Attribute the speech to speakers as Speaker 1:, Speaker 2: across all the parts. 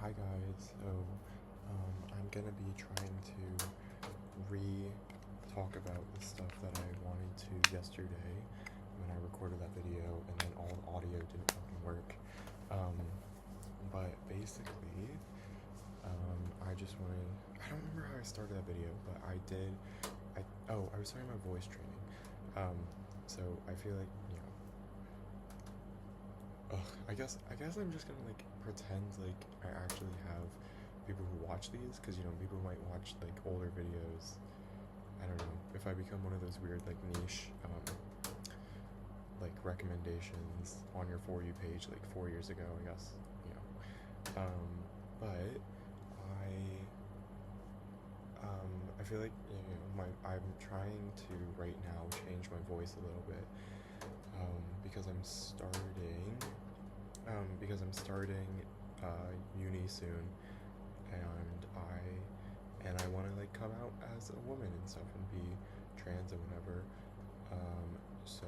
Speaker 1: Hi guys, I'm gonna be trying to talk about the stuff that I wanted to yesterday when I recorded that video and then all the audio didn't fucking work. Um, but basically, I just wanted, I don't remember how I started that video, but I was talking about voice training. So I feel like, I guess I'm just gonna like pretend like I actually have people who watch these, because people might watch like older videos. I don't know if I become one of those weird like niche like recommendations on your For You page like 4 years ago, I guess, you know. But I feel like I'm trying to right now change my voice a little bit, because I'm starting uni soon, and I want to like come out as a woman and stuff and be trans and whatever. So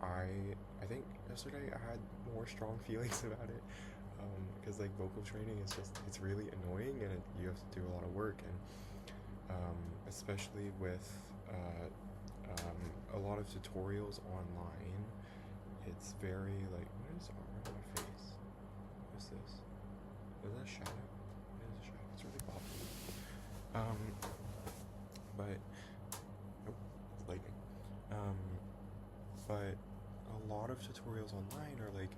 Speaker 1: I think yesterday I had more strong feelings about it, because like vocal training is it's really annoying, and you have to do a lot of work, and especially with a lot of tutorials online. It's very like, what is on my face? What is this? Is that a shadow? It is a shadow. It's really bothering me. But nope, it's lightning. But a lot of tutorials online are like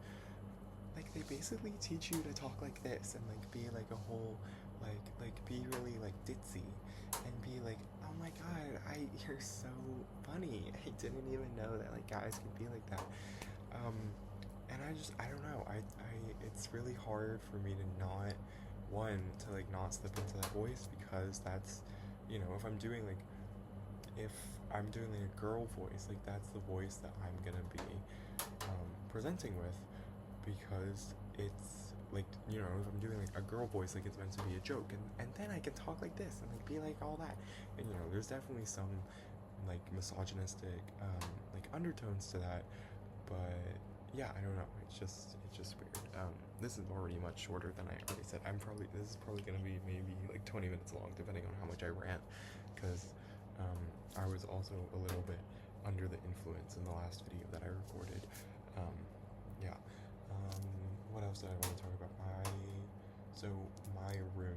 Speaker 1: they basically teach you to talk like this and like be like a whole like be really like ditzy and be like, oh my god, you're so funny. I didn't even know that like guys could be like that. And I don't know. It's really hard for me to not to like not slip into that voice, because that's, if I'm doing like a girl voice, like that's the voice that I'm gonna be presenting with, because it's like, if I'm doing like a girl voice, like it's meant to be a joke, and then I can talk like this and like be like all that, and there's definitely some like misogynistic like undertones to that, but yeah, I don't know. It's just weird. This is already much shorter than I already said. This is probably gonna be maybe like 20 minutes long, depending on how much I rant, because I was also a little bit under the influence in the last video that I recorded. Yeah. What else did I want to talk about? So my room.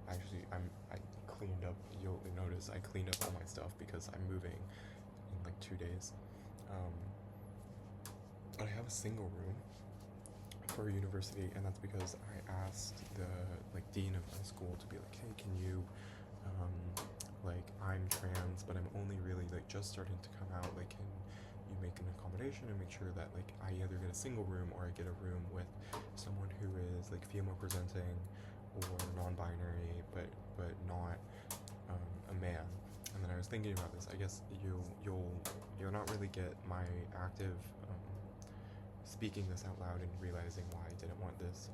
Speaker 1: Actually, I cleaned up. You'll notice I cleaned up all my stuff because I'm moving in like 2 days. I have a single room for university, and that's because I asked the like dean of my school to be like, hey, can you, like, I'm trans, but I'm only really like just starting to come out. Like, can you make an accommodation and make sure that like I either get a single room or I get a room with someone who is like female presenting or non-binary, but not a man. And then I was thinking about this. I guess you'll not really get my active speaking this out loud and realizing why I didn't want this,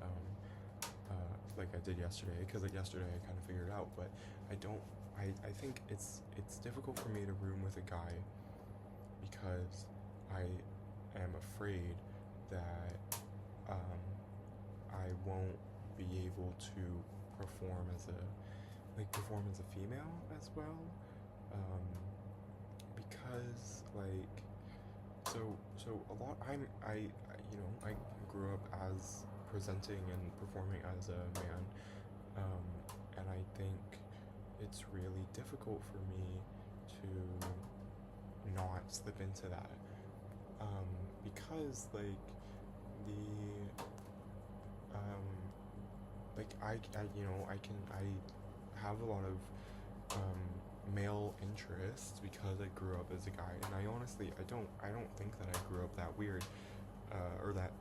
Speaker 1: like I did yesterday, because like yesterday I kind of figured it out, but I think it's difficult for me to room with a guy, because I am afraid that I won't be able to perform as a female as well, because like so a lot I grew up as presenting and performing as a man, and I think it's really difficult for me to not slip into that, because like the like I have a lot of male interests because I grew up as a guy, and I honestly I don't think that I grew up that weird, or that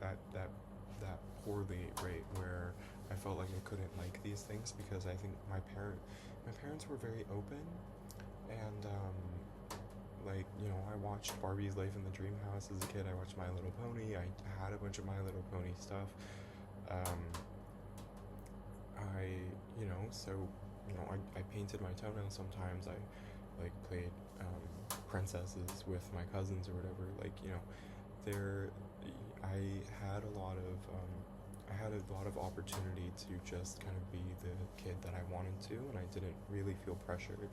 Speaker 1: poorly, right, where I felt like I couldn't like these things, because I think my parents were very open, and like I watched Barbie's Life in the Dream House as a kid. I watched My Little Pony. I had a bunch of My Little Pony stuff. I so I painted my toenails sometimes. I like played princesses with my cousins or whatever. Like there I had a lot of I had a lot of opportunity to just kind of be the kid that I wanted to, and I didn't really feel pressured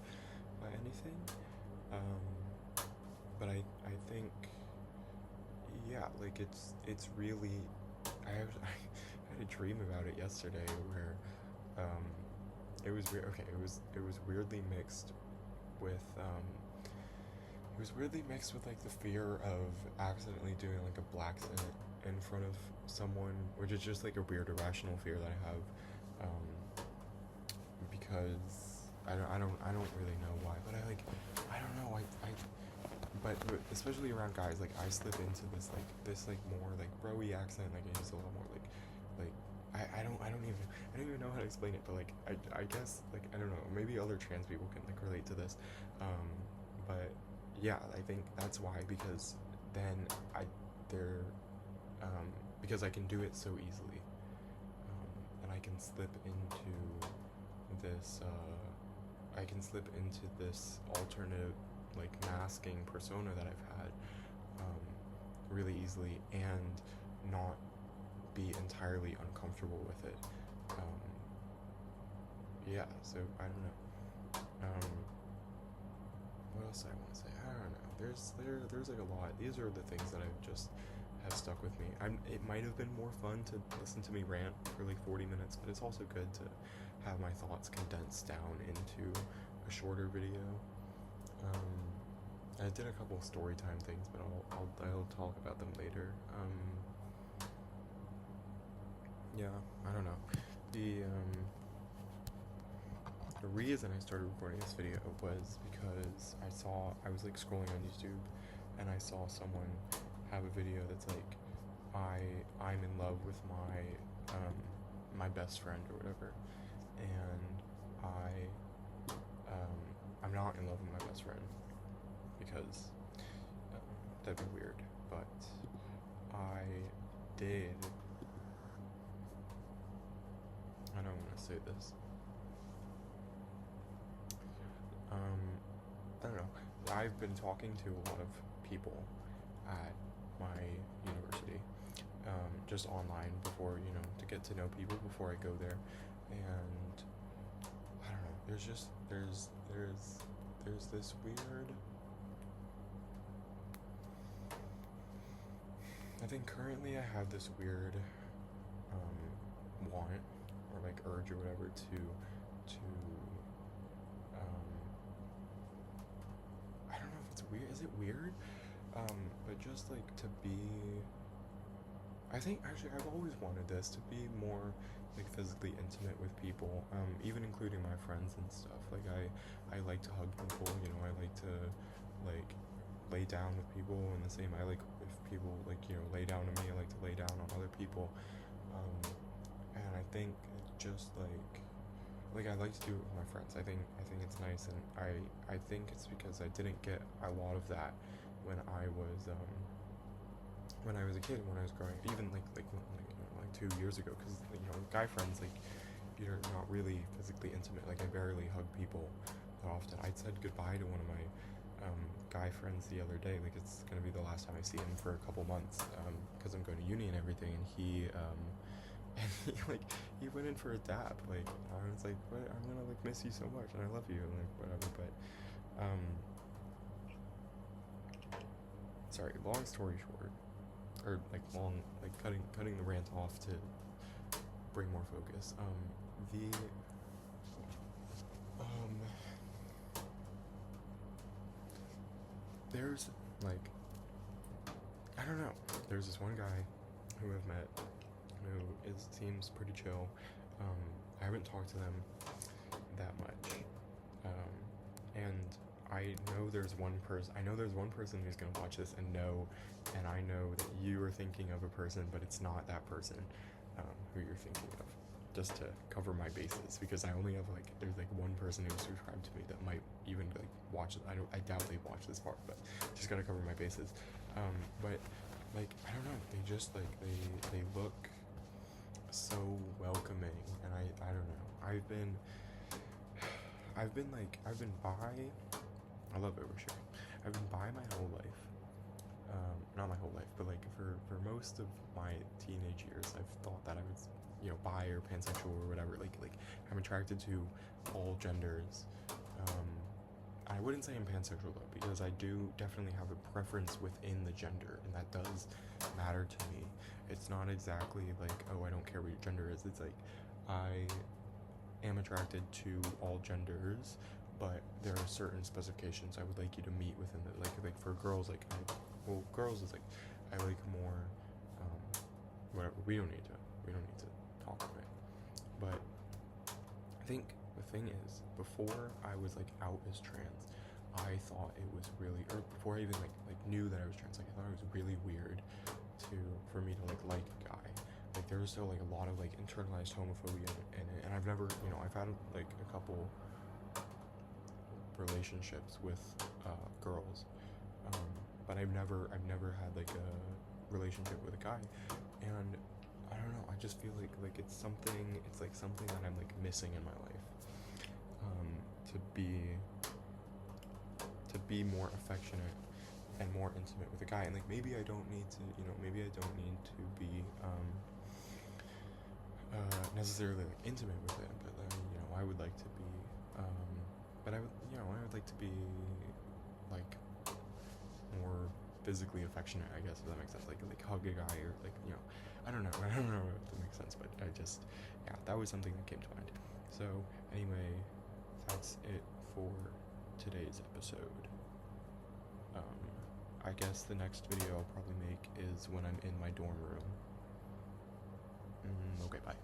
Speaker 1: by anything. Um, but I think, yeah, like it's really, I had a dream about it yesterday where, um, it was weird. Okay, it was weirdly mixed with it was weirdly mixed with like the fear of accidentally doing like a black accent in front of someone, which is just like a weird irrational fear that I have, um, because I don't really know why, but I don't know but especially around guys, like I slip into this more like broy accent, like I use a lot more like I don't even know how to explain it, but like I guess like I don't know, maybe other trans people can like relate to this, but yeah, I think that's why, because then I there because I can do it so easily, and I can slip into this alternative like masking persona that I've had, really easily, and not be entirely uncomfortable with it. Um, yeah, so I don't know. What else I want to say? I don't know. There's like a lot. These are the things that I've just have stuck with me. It might have been more fun to listen to me rant for like 40 minutes, but it's also good to have my thoughts condensed down into a shorter video. I did a couple of story time things, but I'll talk about them later. Yeah, I don't know. The reason I started recording this video was because I was like scrolling on YouTube, and I saw someone have a video that's like, I'm in love with my best friend or whatever, and I'm not in love with my best friend, because that'd be weird, but I did. I don't want to say this. I don't know. I've been talking to a lot of people at my university, just online before, to get to know people before I go there, and I don't know. There's this weird. I think currently I have this weird want, or like urge or whatever, to I don't know if it's weird. Is it weird? But just like to be. I think actually I've always wanted this, to be more like physically intimate with people, even including my friends and stuff. Like I like to hug people. I like to like lay down with people, and the same. I like if people like lay down on me. I like to lay down on other people, and I think just like I like to do it with my friends. I think it's nice, and I think it's because I didn't get a lot of that when I was a kid, when I was growing, even like 2 years ago, because guy friends, like you're not really physically intimate. Like I barely hug people that often. I said goodbye to one of my guy friends the other day. Like it's gonna be the last time I see him for a couple months, because I'm going to uni and everything, and he he went in for a dab. Like I was like, what? I'm gonna like miss you so much, and I love you, and like whatever. But sorry. Long story short, or like cutting the rant off to bring more focus. There's like, I don't know. There's this one guy who I've met who seems pretty chill. I haven't talked to them that much, and I know there's one person who's gonna watch this and I know that you are thinking of a person, but it's not that person who you're thinking of. Just to cover my bases, because I only have there's one person who's subscribed to me that might even watch it. I doubt they watch this part, but just gotta cover my bases. But I don't know, they just they look so welcoming, and I don't know. I've been by. I love oversharing. I've been by my whole life, not my whole life, but like for most of my teenage years, I've thought that I was, bi or pansexual or whatever. Like I'm attracted to all genders. I wouldn't say I'm pansexual though, because I do definitely have a preference within the gender, and that does matter to me. It's not exactly like, oh, I don't care what your gender is. It's like I am attracted to all genders, but there are certain specifications I would like you to meet within the like for girls, girls is like I like more whatever. We don't need to talk about it. But I think the thing is, before I was like out as trans, I thought it was really, or before I even like knew that I was trans, like I thought it was really weird for me to like a guy. Like there was still like a lot of like internalized homophobia in it, and I've never, I've had like a couple relationships with girls, but I've never had like a relationship with a guy, and I don't know. I just feel like it's something. It's like something that I'm like missing in my life. To be more affectionate and more intimate with a guy, and like maybe I don't need to, maybe I don't need to be necessarily like intimate with it, but I would like to be, but I would like to be like more physically affectionate, I guess, if that makes sense. Like hug a guy, or like, I don't know if that makes sense, but that was something that came to mind. So anyway, that's it for today's episode. I guess the next video I'll probably make is when I'm in my dorm room. Okay, bye.